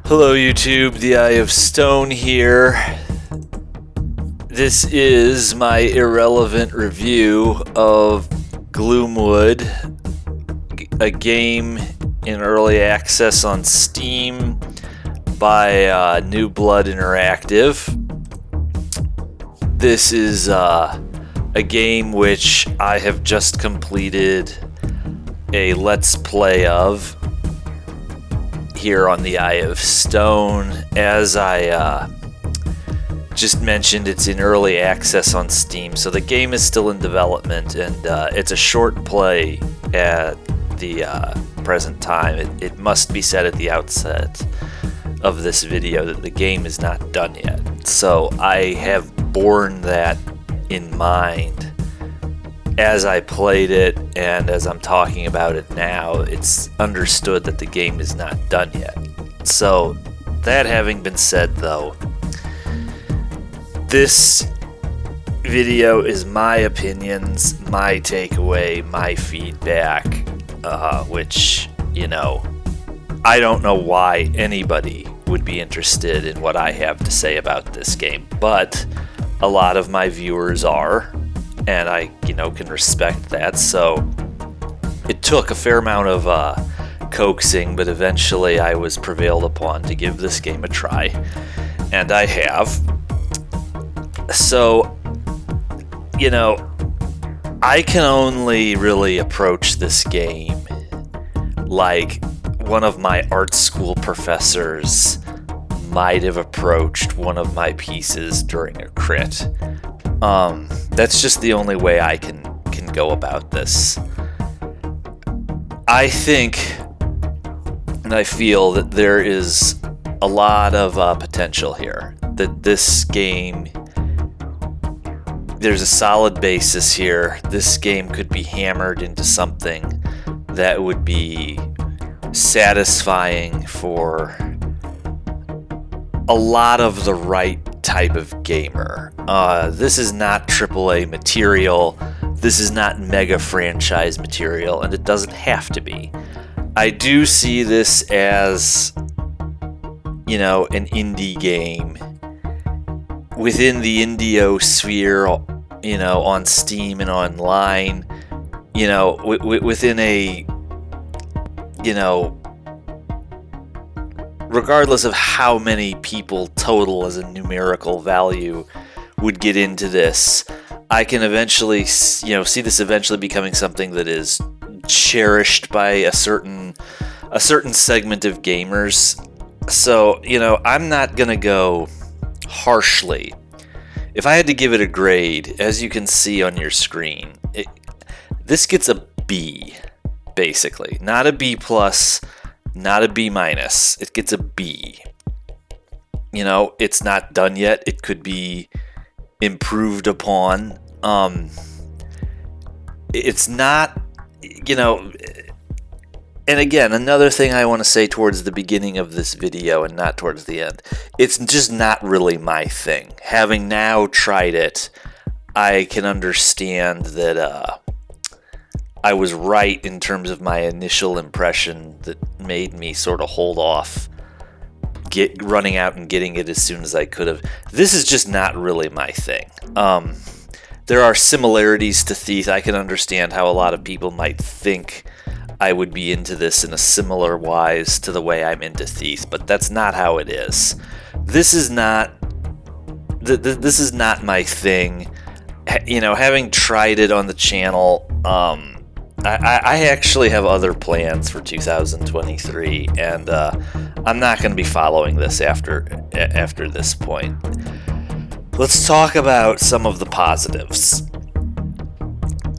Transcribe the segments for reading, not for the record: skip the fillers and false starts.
Hello YouTube, The Eye of Stone here. This is my irrelevant review of Gloomwood, a game in early access on Steam by New Blood Interactive. This is a game which I have just completed a Let's Play of here on The Eye of Stone. As I just mentioned, it's in early access on Steam, so the game is still in development, and it's a short play at the present time. It must be said at the outset of this video that the game is not done yet, so I have borne that in mind as I played it, and as I'm talking about it now. It's understood that the game is not done yet. So, that having been said though, this video is my opinions, my takeaway, my feedback, which, I don't know why anybody would be interested in what I have to say about this game, but a lot of my viewers are, and I, can respect that. So it took a fair amount of coaxing, but eventually I was prevailed upon to give this game a try, and I have. So, I can only really approach this game like one of my art school professors might have approached one of my pieces during a crit. That's just the only way I can go about this. I think, and I feel that there is a lot of potential here. That this game, there's a solid basis here. This game could be hammered into something that would be satisfying for a lot of the right type of gamer. This is not AAA material. This is not mega franchise material, and it doesn't have to be. I do see this as, an indie game within the indie-sphere, on Steam and online, within a, regardless of how many people total as a numerical value would get into this, I can eventually, see this eventually becoming something that is cherished by a certain segment of gamers. So, I'm not going to go harshly. If I had to give it a grade, as you can see on your screen, this gets a B, basically. Not a B plus, not a B minus. It gets a B. It's not done yet. It could be improved upon. It's not, and again, another thing I want to say towards the beginning of this video and not towards the end, it's just not really my thing. Having now tried it, I can understand that I was right in terms of my initial impression that made me sort of hold off running out and getting it as soon as I could have. This is just not really my thing. There are similarities to Thief. I can understand how a lot of people might think I would be into this in a similar wise to the way I'm into Thief, but that's not how it is. This is not my thing. Having tried it on the channel, I actually have other plans for 2023, and I'm not going to be following this after this point. Let's talk about some of the positives.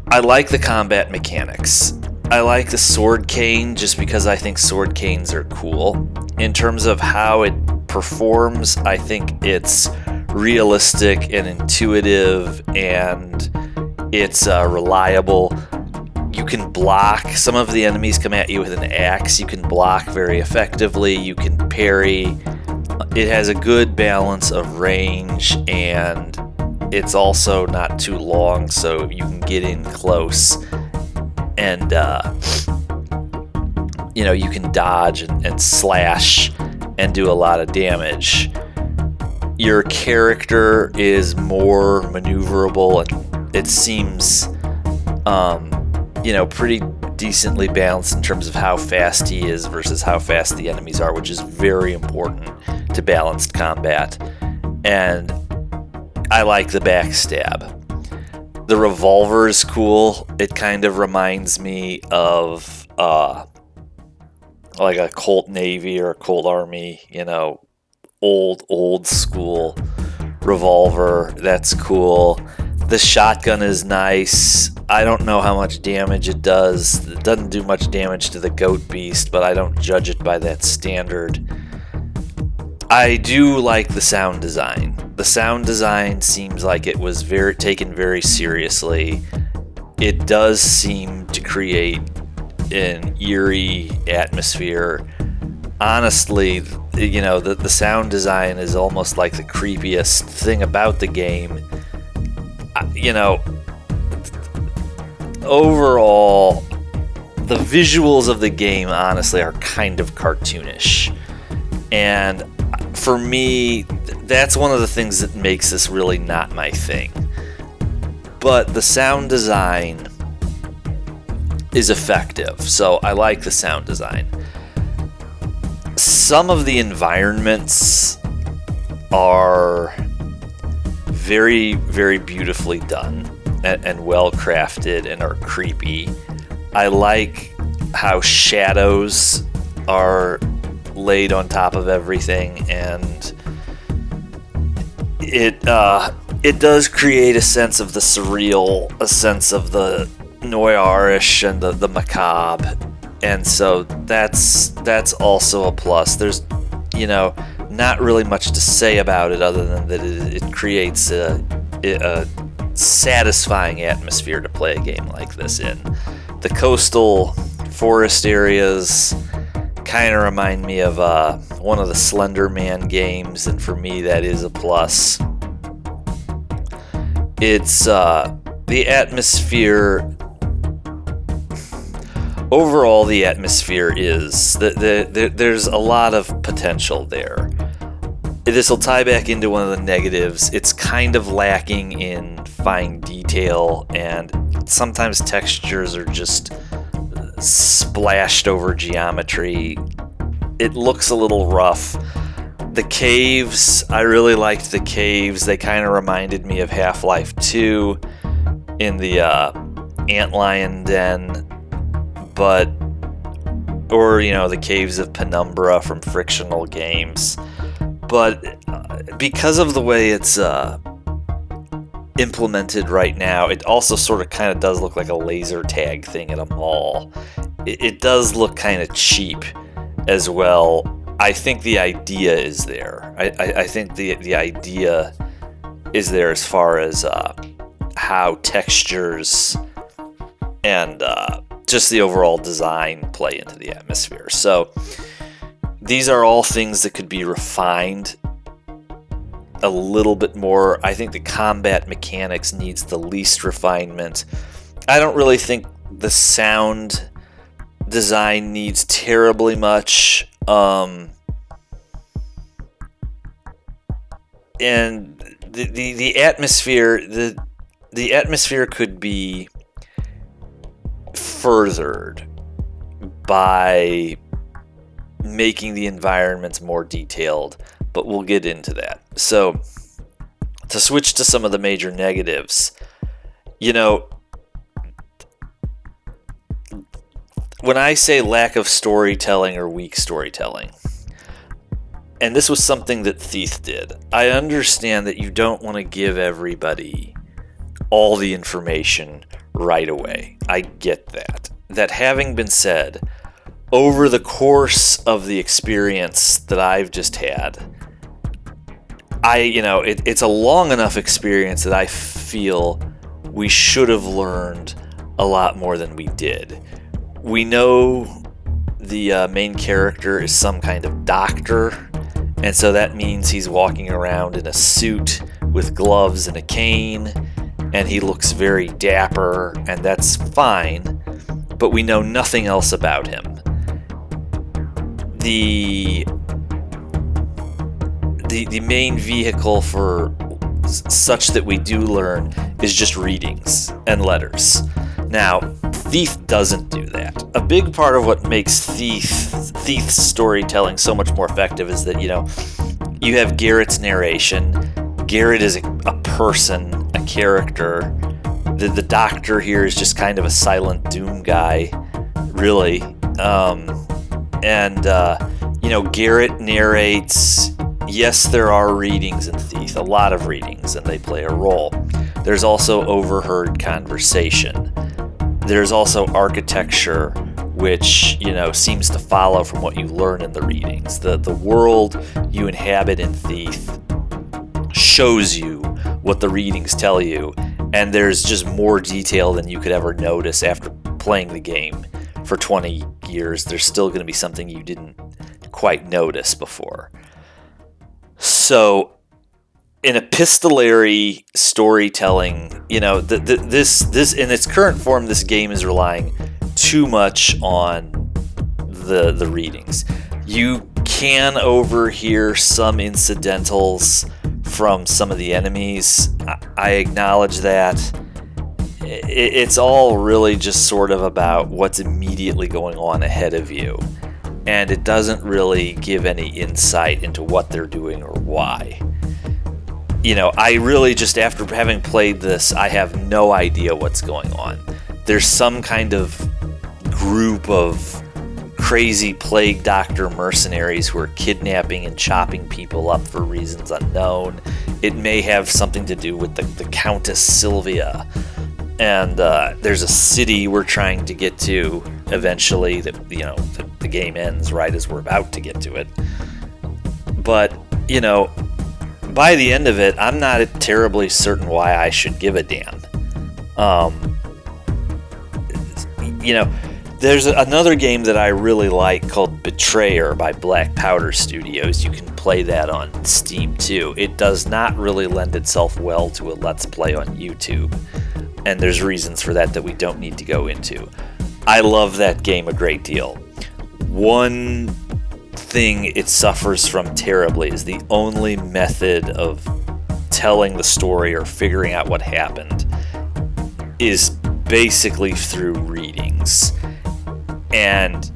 I like the combat mechanics. I like the sword cane just because I think sword canes are cool. In terms of how it performs, I think it's realistic and intuitive, and it's reliable. You can block. Some of the enemies come at you with an axe. You can block very effectively. You can parry. It has a good balance of range, and it's also not too long, so you can get in close and you can dodge and slash and do a lot of damage. Your character is more maneuverable, and it seems, pretty decently balanced in terms of how fast he is versus how fast the enemies are, which is very important to balanced combat. And I like the backstab. The revolver is cool. It kind of reminds me of like a Colt Navy or a Colt Army, old school revolver. That's cool. The shotgun is nice. I don't know how much damage it does. It doesn't do much damage to the goat beast, but I don't judge it by that standard. I do like the sound design. The sound design seems like it was taken very seriously. It does seem to create an eerie atmosphere. Honestly, the sound design is almost like the creepiest thing about the game. Overall, the visuals of the game, honestly, are kind of cartoonish. And for me, that's one of the things that makes this really not my thing. But the sound design is effective, so I like the sound design. Some of the environments are very, very beautifully done and well crafted and are creepy. I like how shadows are laid on top of everything, and it does create a sense of the surreal, a sense of the noirish and the macabre, and so that's also a plus. There's not really much to say about it other than that it creates a satisfying atmosphere to play a game like this in. The coastal forest areas kind of remind me of one of the Slender Man games, and for me that is a plus. It's the atmosphere. Overall, the atmosphere is there's a lot of potential there. This will tie back into one of the negatives. It's kind of lacking in fine detail, and sometimes textures are just splashed over geometry. It looks a little rough. The caves, I really liked the caves. They kind of reminded me of Half-Life 2 in the Antlion Den, or the caves of Penumbra from Frictional Games. But because of the way it's implemented right now, it also sort of kind of does look like a laser tag thing at a mall. It does look kind of cheap as well. I think the idea is there. I think the idea is there as far as how textures and just the overall design play into the atmosphere. So these are all things that could be refined a little bit more. I think the combat mechanics needs the least refinement. I don't really think the sound design needs terribly much. And the atmosphere, the atmosphere could be furthered by making the environments more detailed, but we'll get into that. So, to switch to some of the major negatives, when I say lack of storytelling or weak storytelling, and this was something that Thief did, I understand that you don't want to give everybody all the information right away. I get that. That having been said, over the course of the experience that I've just had, it's a long enough experience that I feel we should have learned a lot more than we did. We know the main character is some kind of doctor, and so that means he's walking around in a suit with gloves and a cane, and he looks very dapper, and that's fine, but we know nothing else about him. The the main vehicle for such that we do learn is just readings and letters. Now, Thief doesn't do that. A big part of what makes Thief's storytelling so much more effective is that, you have Garrett's narration. Garrett is a person, a character. The doctor here is just kind of a silent doom guy, really. Garrett narrates. Yes, there are readings in Thief, a lot of readings, and they play a role. There's also overheard conversation. There's also architecture, which, seems to follow from what you learn in the readings. The world you inhabit in Thief shows you what the readings tell you, and there's just more detail than you could ever notice after playing the game for 20 years. There's still going to be something you didn't quite notice before. So, in epistolary storytelling, this in its current form, this game is relying too much on the readings. You can overhear some incidentals from some of the enemies. I acknowledge that. It's all really just sort of about what's immediately going on ahead of you. And it doesn't really give any insight into what they're doing or why. I really just, after having played this, I have no idea what's going on. There's some kind of group of crazy plague doctor mercenaries who are kidnapping and chopping people up for reasons unknown. It may have something to do with the Countess Sylvia. And there's a city we're trying to get to eventually that, the game ends right as we're about to get to it. But, by the end of it, I'm not terribly certain why I should give a damn. There's another game that I really like called Betrayer by Black Powder Studios. You can play that on Steam too. It does not really lend itself well to a Let's Play on YouTube. And there's reasons for that we don't need to go into. I love that game a great deal. One thing it suffers from terribly is the only method of telling the story or figuring out what happened is basically through readings. And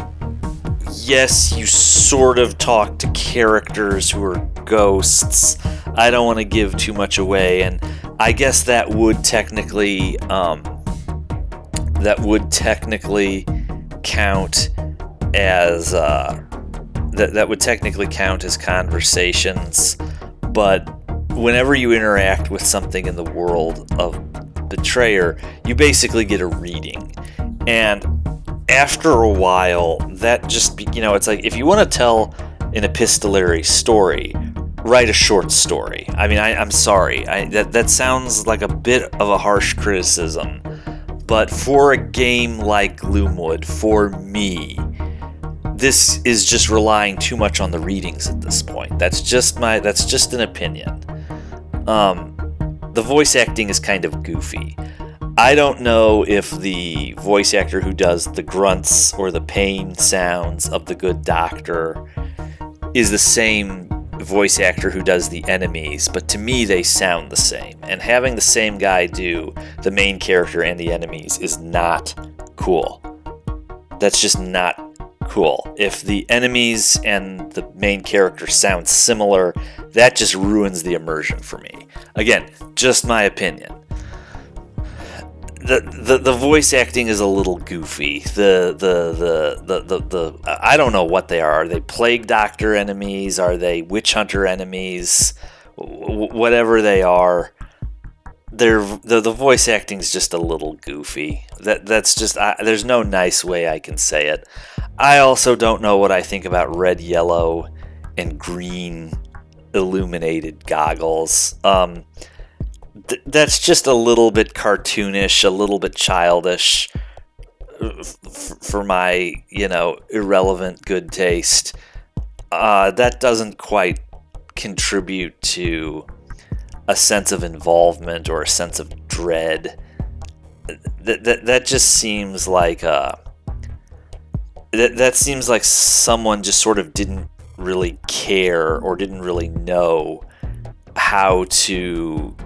yes, you sort of talk to characters who are ghosts. I don't want to give too much away, and I guess that would technically count as that would technically count as conversations. But whenever you interact with something in the world of Betrayer, you basically get a reading, and after a while, that just it's like, if you want to tell an epistolary story, write a short story. I mean, I'm sorry. That sounds like a bit of a harsh criticism, but for a game like Gloomwood, for me, this is just relying too much on the readings at this point. That's just an opinion. The voice acting is kind of goofy. I don't know if the voice actor who does the grunts or the pain sounds of the good doctor is the same voice actor who does the enemies, but to me they sound the same. And having the same guy do the main character and the enemies is not cool. That's just not cool. If the enemies and the main character sound similar, that just ruins the immersion for me. Again, just my opinion. The voice acting is a little goofy. The I don't know what they are. Are they plague doctor enemies? Are they witch hunter enemies? Whatever they are, the voice acting is just a little goofy. That's just there's no nice way I can say it. I also don't know what I think about red, yellow, and green illuminated goggles. That's just a little bit cartoonish, a little bit childish for my, irrelevant good taste. That doesn't quite contribute to a sense of involvement or a sense of dread. That just seems like that seems like someone just sort of didn't really care or didn't really know how to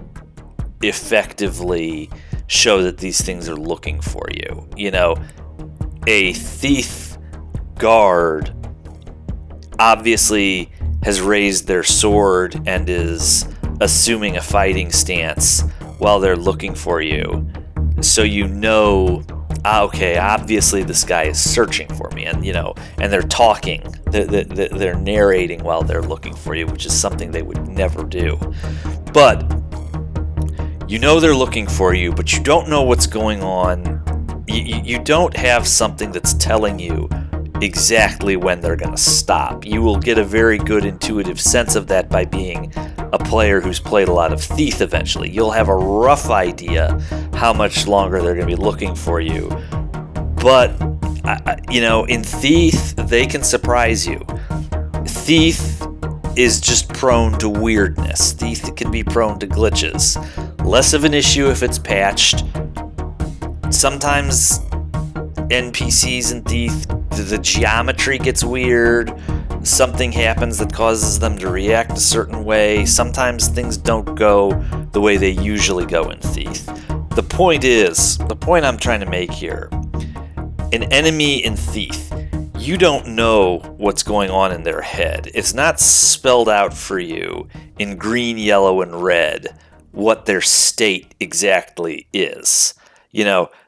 effectively show that these things are looking for you. You know, a thief guard obviously has raised their sword and is assuming a fighting stance while they're looking for you. So you know, okay, obviously this guy is searching for me, and and they're talking, they're narrating while they're looking for you, which is something they would never do. But you know they're looking for you, but you don't know what's going on. You don't have something that's telling you exactly when they're going to stop. You will get a very good intuitive sense of that by being a player who's played a lot of Thief eventually. You'll have a rough idea how much longer they're going to be looking for you. But, in Thief, they can surprise you. Thief is just prone to weirdness. Thief can be prone to glitches. Less of an issue if it's patched. Sometimes NPCs in Thief, the geometry gets weird. Something happens that causes them to react a certain way. Sometimes things don't go the way they usually go in Thief. The point I'm trying to make here, an enemy in Thief, you don't know what's going on in their head. It's not spelled out for you in green, yellow, and red what their state exactly is.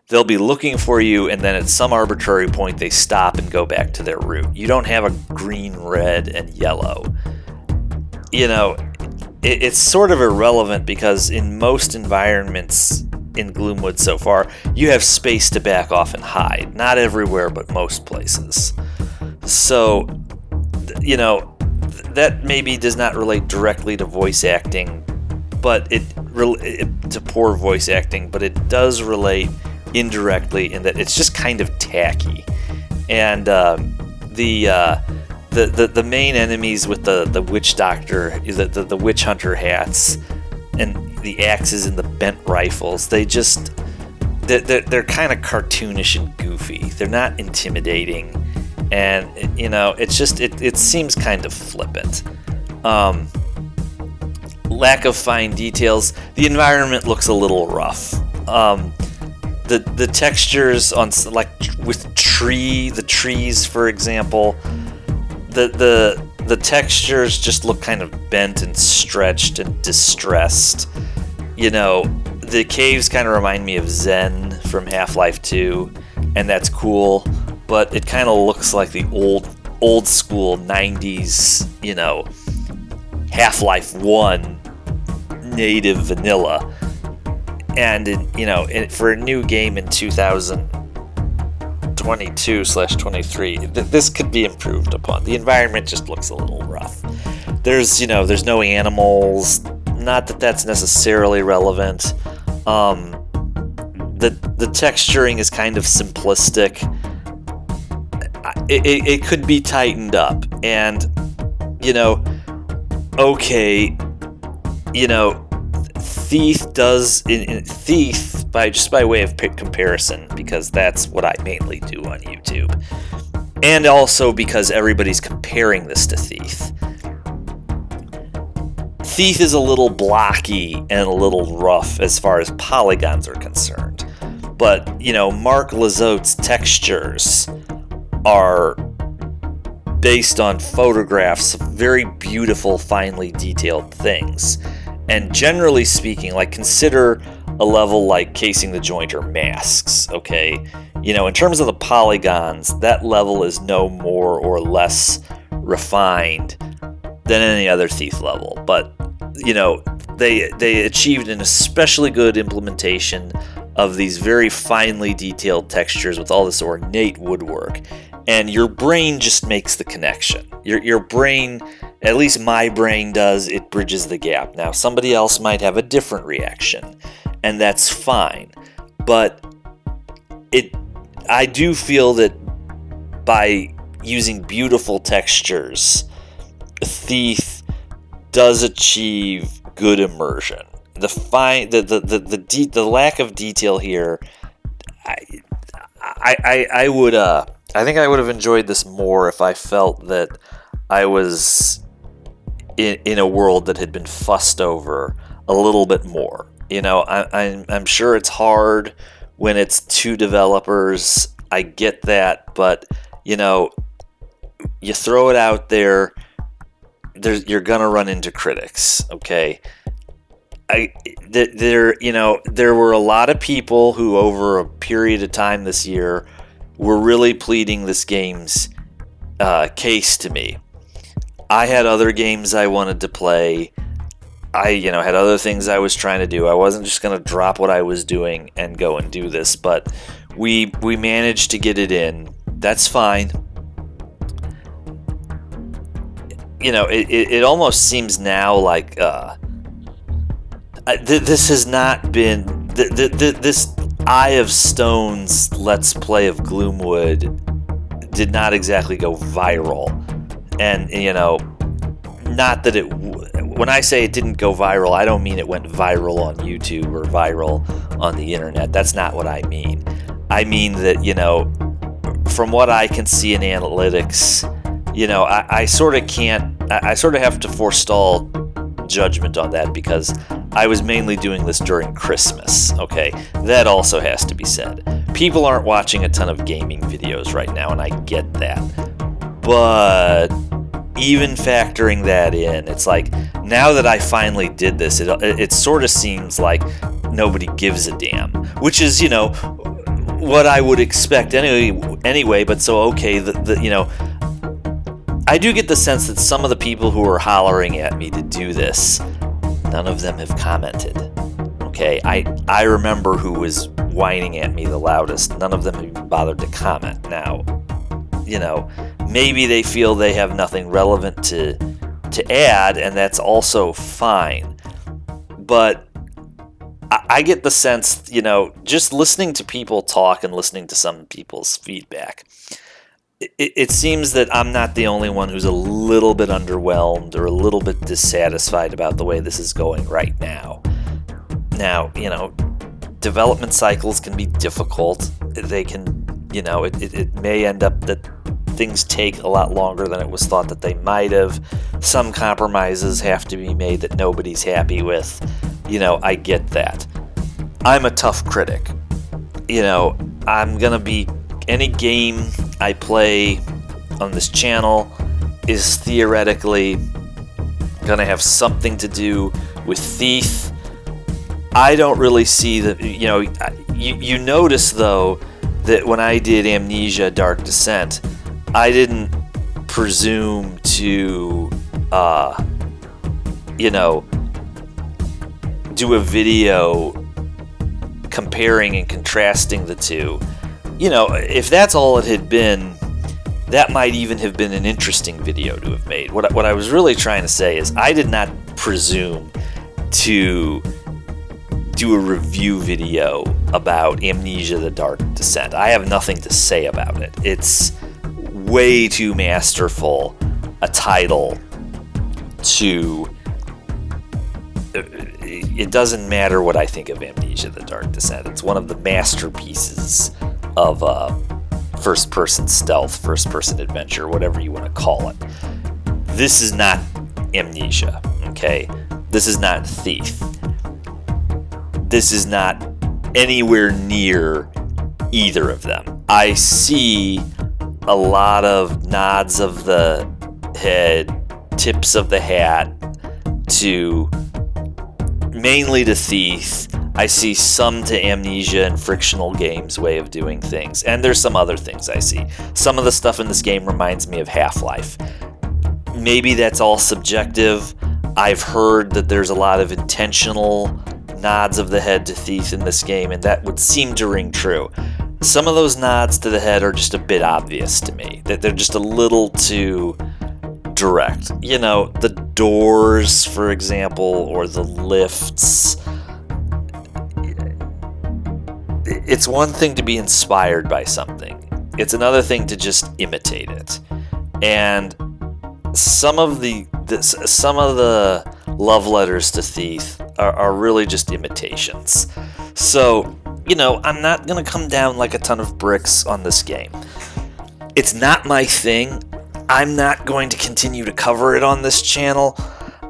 They'll be looking for you, and then at some arbitrary point they stop and go back to their route. You don't have a green, red, and yellow. It's sort of irrelevant because in most environments in Gloomwood so far, you have space to back off and hide. Not everywhere, but most places. So, that maybe does not relate directly to voice acting, but to poor voice acting, but it does relate indirectly in that it's just kind of tacky. And the main enemies with the witch doctor, the witch hunter hats, and the axes and the bent rifles, they're kind of cartoonish and goofy. They're not intimidating, and it seems kind of flippant. Lack of fine details. The environment looks a little rough. The textures on, like, with the trees, for example, the textures just look kind of bent and stretched and distressed. The caves kind of remind me of Zen from Half-Life 2, and that's cool, but it kind of looks like the old school 90s, Half-Life 1 native vanilla. And for a new game in 2022/23, this could be improved upon. The environment just looks a little rough. There's no animals. Not that that's necessarily relevant. The texturing is kind of simplistic. It could be tightened up, and okay, Thief does in Thief, by way of comparison, because that's what I mainly do on YouTube, and also because everybody's comparing this to Thief. Thief is a little blocky and a little rough as far as polygons are concerned, but Mark Lizote's textures are based on photographs of very beautiful, finely detailed things. And generally speaking, like, consider a level like Casing the Joint or Masks, okay? In terms of the polygons, that level is no more or less refined than any other Thief level. But, they achieved an especially good implementation of these very finely detailed textures with all this ornate woodwork. And your brain just makes the connection. Your brain, at least my brain does, it bridges the gap. Now, somebody else might have a different reaction, and that's fine. But I do feel that by using beautiful textures, Thief does achieve good immersion. The lack of detail here, I think I would have enjoyed this more if I felt that I was in a world that had been fussed over a little bit more. I'm sure it's hard when it's two developers. I get that, but you throw it out there, you're gonna run into critics. Okay, there were a lot of people who, over a period of time this year, were really pleading this game's case to me. I had other games I wanted to play. I had other things I was trying to do. I wasn't just going to drop what I was doing and go and do this, but we managed to get it in. That's fine. It almost seems now like this has not been this Eye of Stone's Let's Play of Gloomwood did not exactly go viral, and not that when I say it didn't go viral, I don't mean it went viral on YouTube or viral on the internet. That's not what I mean. I mean that, from what I can see in analytics, I sort of have to forestall judgment on that because I was mainly doing this during Christmas. Okay, that also has to be said. People aren't watching a ton of gaming videos right now, and I get that. But even factoring that in, it's like, now that I finally did this, it sort of seems like nobody gives a damn, which is, what I would expect anyway. But so, okay, I do get the sense that some of the people who are hollering at me to do this, none of them have commented. Okay, I remember who was whining at me the loudest. None of them even bothered to comment. Now, maybe they feel they have nothing relevant to add, and that's also fine. But I get the sense, just listening to people talk and listening to some people's feedback, it seems that I'm not the only one who's a little bit underwhelmed or a little bit dissatisfied about the way this is going right now. Now, development cycles can be difficult. They can, it may end up that things take a lot longer than it was thought that they might have. Some compromises have to be made that nobody's happy with. I get that. I'm a tough critic. I'm going to be... Any game I play on this channel is theoretically going to have something to do with Thief. I don't really see that, you notice, though, that when I did Amnesia Dark Descent, I didn't presume to, do a video comparing and contrasting the two. If that's all it had been, that might even have been an interesting video to have made. What I was really trying to say is I did not presume to do a review video about Amnesia the Dark Descent. I have nothing to say about it. It's way too masterful a title to... It doesn't matter what I think of Amnesia the Dark Descent. It's one of the masterpieces of first-person stealth, first-person adventure, whatever you want to call it. This is not Amnesia, okay? This is not Thief. This is not anywhere near either of them. I see a lot of nods of the head, tips of the hat to... mainly to Thief. I see some to Amnesia and Frictional Games' way of doing things. And there's some other things I see. Some of the stuff in this game reminds me of Half-Life. Maybe that's all subjective. I've heard that there's a lot of intentional nods of the head to Thief in this game, and that would seem to ring true. Some of those nods to the head are just a bit obvious to me. That they're just a little too direct. The doors, for example, or the lifts. It's one thing to be inspired by something. It's another thing to just imitate it. And some of the love letters to Thief are really just imitations. So, I'm not going to come down like a ton of bricks on this game. It's not my thing. I'm not going to continue to cover it on this channel.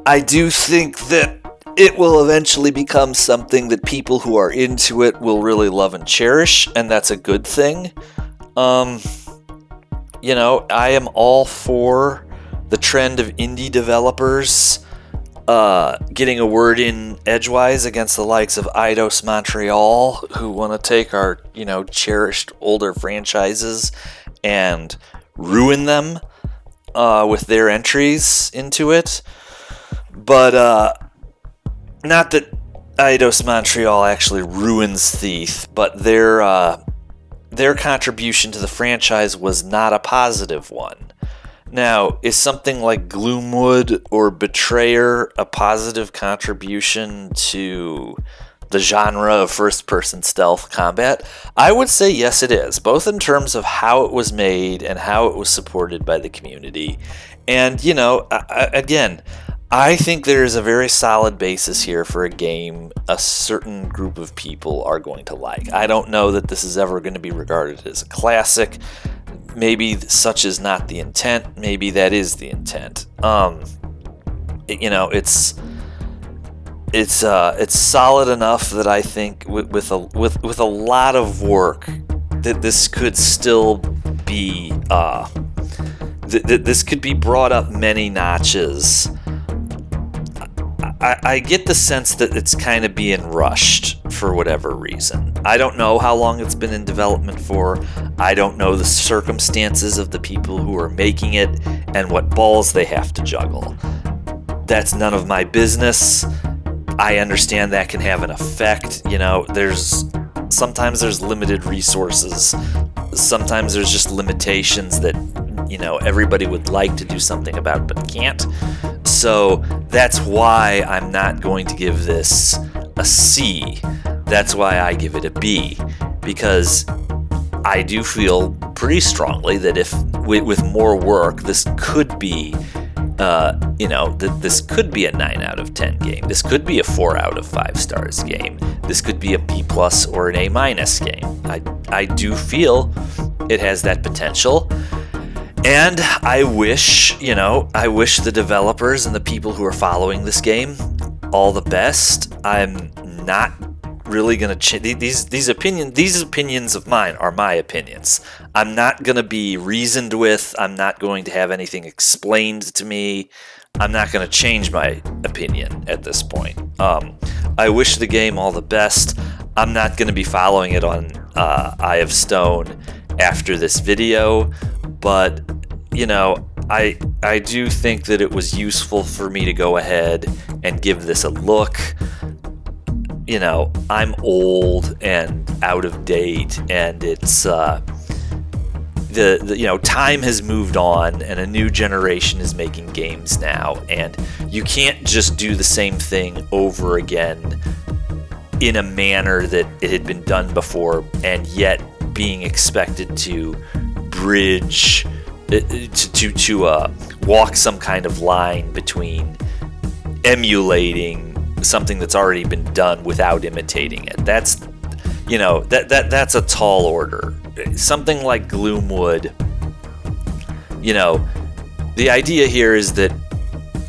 I do think that it will eventually become something that people who are into it will really love and cherish, and that's a good thing. I am all for the trend of indie developers getting a word in edgewise against the likes of Eidos Montreal, who want to take our, cherished older franchises and ruin them with their entries into it. But not that Eidos Montreal actually ruins Thief, but their contribution to the franchise was not a positive one. Now, is something like Gloomwood or Betrayer a positive contribution to the genre of first-person stealth combat? I would say yes, it is, both in terms of how it was made and how it was supported by the community. And, again, I think there is a very solid basis here for a game a certain group of people are going to like. I don't know that this is ever going to be regarded as a classic. Maybe such is not the intent. Maybe that is the intent. It's solid enough that I think with a lot of work that this could still be this could be brought up many notches. I get the sense that it's kind of being rushed for whatever reason. I don't know how long it's been in development for. I don't know the circumstances of the people who are making it and what balls they have to juggle. That's none of my business. I understand that can have an effect. Sometimes there's limited resources. Sometimes there's just limitations that, everybody would like to do something about but can't. So that's why I'm not going to give this a C. That's why I give it a B, because I do feel pretty strongly that if with more work, this could be, this could be a 9 out of 10 game. This could be a 4 out of 5 stars game. This could be a B+ or an A- game. I do feel it has that potential. And I wish the developers and the people who are following this game all the best. I'm not really going to these opinions of mine are my opinions. I'm not going to be reasoned with. I'm not going to have anything explained to me. I'm not going to change my opinion at this point. I wish the game all the best. I'm not going to be following it on Eye of Stone after this video, but I do think that it was useful for me to go ahead and give this a look. I'm old and out of date, and it's time has moved on, and a new generation is making games now, and you can't just do the same thing over again in a manner that it had been done before, and yet being expected to bridge to walk some kind of line between emulating something that's already been done without imitating it. That's that's a tall order. Something like Gloomwood, the idea here is that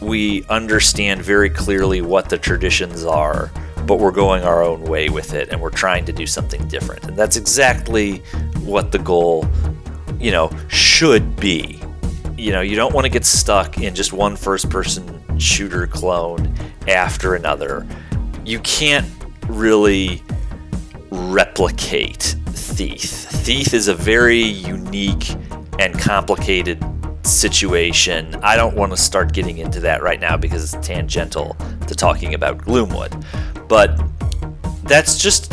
we understand very clearly what the traditions are, but we're going our own way with it, and we're trying to do something different. And that's exactly what the goal should be. You don't want to get stuck in just one first-person shooter clone after another. You can't really replicate Thief. Thief is a very unique and complicated situation. I don't want to start getting into that right now because it's tangential to talking about Gloomwood. But that's just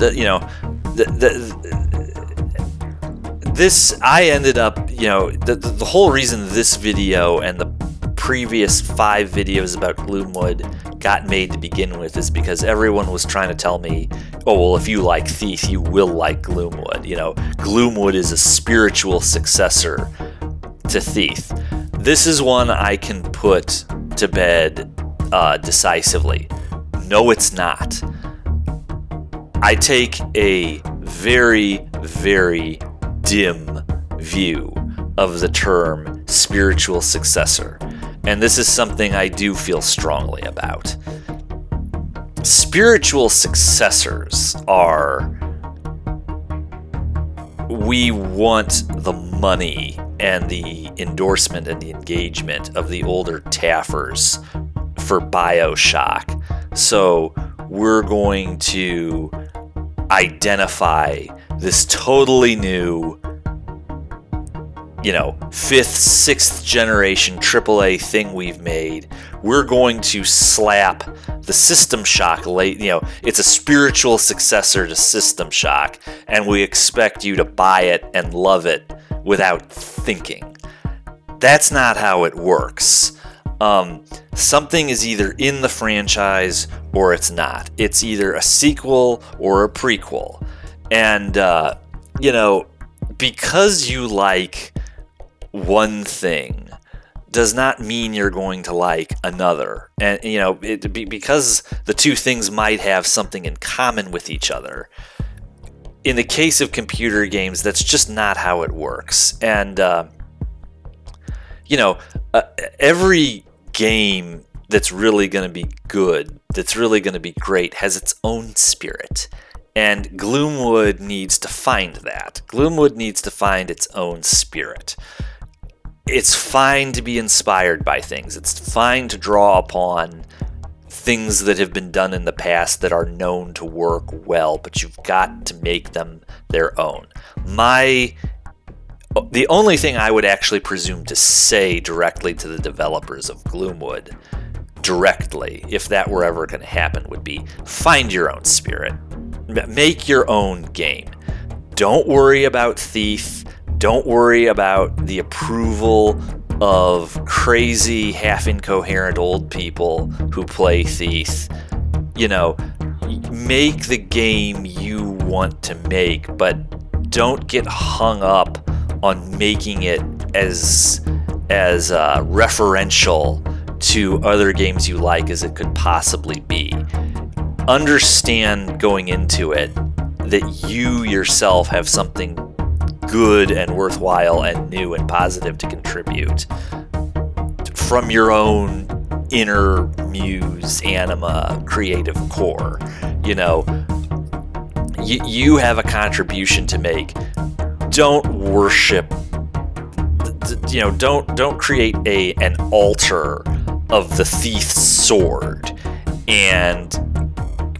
this, I ended up, the whole reason this video and the previous 5 videos about Gloomwood got made to begin with is because everyone was trying to tell me, oh, well, if you like Thief, you will like Gloomwood. Gloomwood is a spiritual successor to Thief. This is one I can put to bed decisively. No, it's not. I take a very, very dim view of the term spiritual successor. And this is something I do feel strongly about. Spiritual successors are, we want the money and the endorsement and the engagement of the older Taffers for BioShock. So we're going to identify this totally new, fifth, sixth generation AAA thing we've made. We're going to slap the System Shock it's a spiritual successor to System Shock, and we expect you to buy it and love it without thinking. That's not how it works. Something is either in the franchise or it's not. It's either a sequel or a prequel. And, because you like one thing does not mean you're going to like another. And, because the two things might have something in common with each other. In the case of computer games, that's just not how it works. And, every game that's really going to be good, that's really going to be great, has its own spirit. And Gloomwood needs to find that. Gloomwood needs to find its own spirit. It's fine to be inspired by things. It's fine to draw upon things that have been done in the past that are known to work well, but you've got to make them their own. The only thing I would actually presume to say directly to the developers of Gloomwood, directly, if that were ever going to happen, would be find your own spirit. Make your own game. Don't worry about Thief. Don't worry about the approval of crazy, half-incoherent old people who play Thief. Make the game you want to make, but don't get hung up on making it as referential to other games you like as it could possibly be. Understand going into it that you yourself have something good and worthwhile and new and positive to contribute from your own inner muse, anima, creative core. You have a contribution to make. Don't worship, don't create an altar of the thief's sword and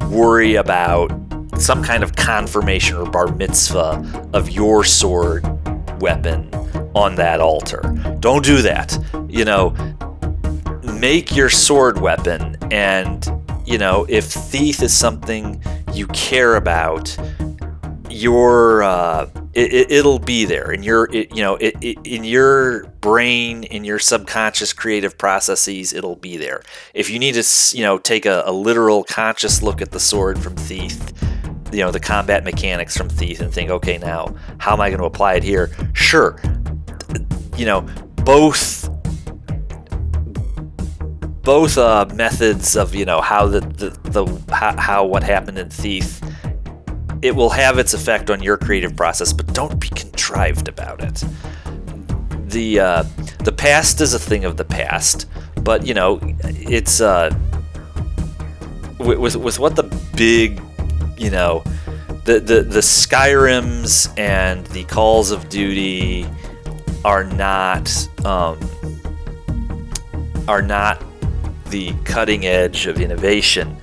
worry about some kind of confirmation or bar mitzvah of your sword weapon on that altar. Don't do that. Make your sword weapon, and if Thief is something you care about, it'll be there in in your brain, in your subconscious creative processes. It'll be there. If you need to take a literal conscious look at the sword from Thief, the combat mechanics from Thief, and think, okay, now how am I going to apply it here? Sure. Both methods of how what happened in Thief, it will have its effect on your creative process, but don't be contrived about it. The past is a thing of the past, but it's with what the big the Skyrims and the Calls of Duty are not the cutting edge of innovation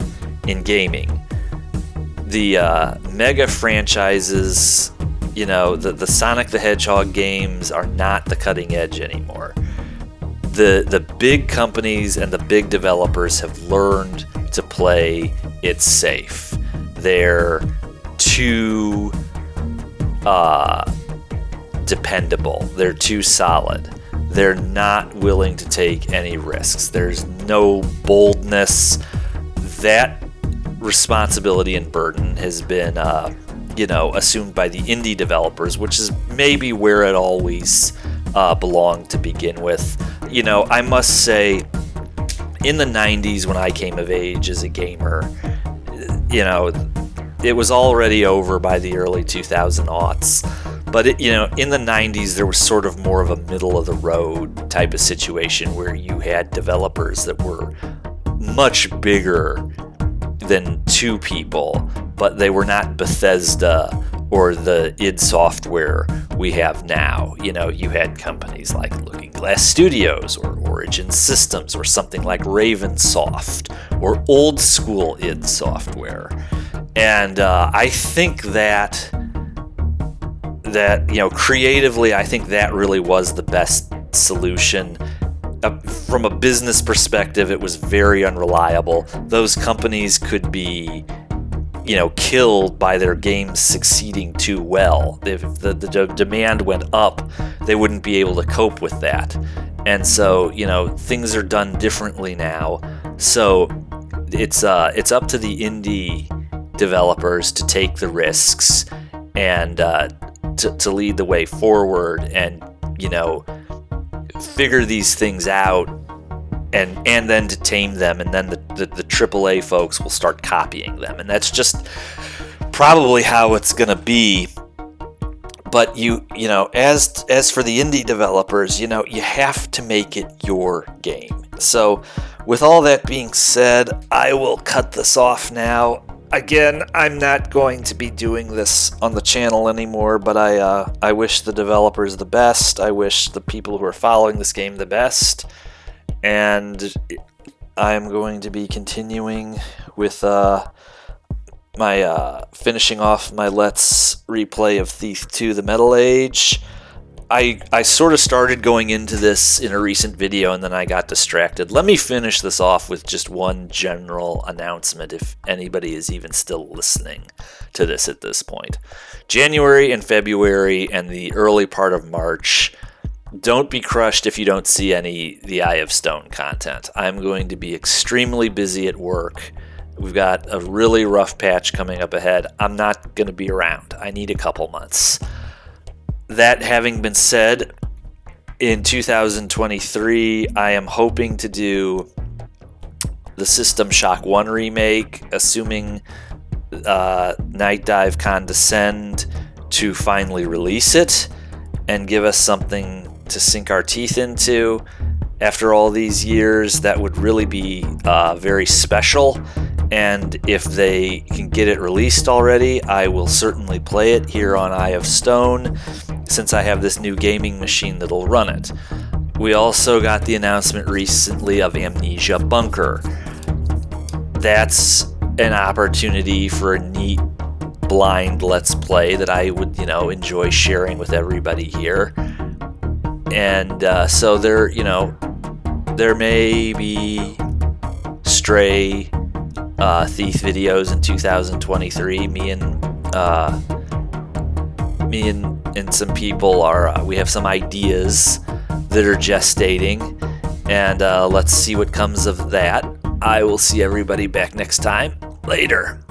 in gaming. The mega franchises, the Sonic the Hedgehog games are not the cutting edge anymore. The big companies and the big developers have learned to play it safe. They're too dependable. They're too solid. They're not willing to take any risks. There's no boldness. That responsibility and burden has been, assumed by the indie developers, which is maybe where it always belonged to begin with. I must say, in the 90s when I came of age as a gamer, it was already over by the early 2000 aughts. But in the 90s, there was sort of more of a middle of the road type of situation where you had developers that were much bigger than 2 people, but they were not Bethesda or the id Software we have now. You had companies like Looking Glass Studios or Origin Systems or something like Ravensoft or old school id Software. And I think that creatively, I think that really was the best solution. From a business perspective, it was very unreliable. Those companies could be killed by their games succeeding too well. If the demand went up, they wouldn't be able to cope with that. And so, things are done differently now. So it's up to the indie developers to take the risks and to lead the way forward and, figure these things out and then to tame them, and then the AAA folks will start copying them, and that's just probably how it's gonna be. But as for the indie developers, you have to make it your game. So with all that being said, I will cut this off now. Again, I'm not going to be doing this on the channel anymore, but I wish the developers the best. I wish the people who are following this game the best. And I'm going to be continuing with my finishing off my Let's Replay of Thief 2 The Metal Age. I sort of started going into this in a recent video and then I got distracted. Let me finish this off with just one general announcement if anybody is even still listening to this at this point. January and February and the early part of March, don't be crushed if you don't see any The Eye of Stone content. I'm going to be extremely busy at work. We've got a really rough patch coming up ahead. I'm not going to be around. I need a couple months. That having been said, in 2023, I am hoping to do the System Shock 1 remake, assuming Night Dive condescend to finally release it and give us something to sink our teeth into. After all these years, that would really be very special. And if they can get it released already, I will certainly play it here on Eye of Stone, since I have this new gaming machine that'll run it. We also got the announcement recently of Amnesia Bunker. That's an opportunity for a neat blind Let's Play that I would, enjoy sharing with everybody here. And so there may be stray Thief videos in 2023. Me and some people we have some ideas that are gestating, and let's see what comes of that. I will see everybody back next time. Later.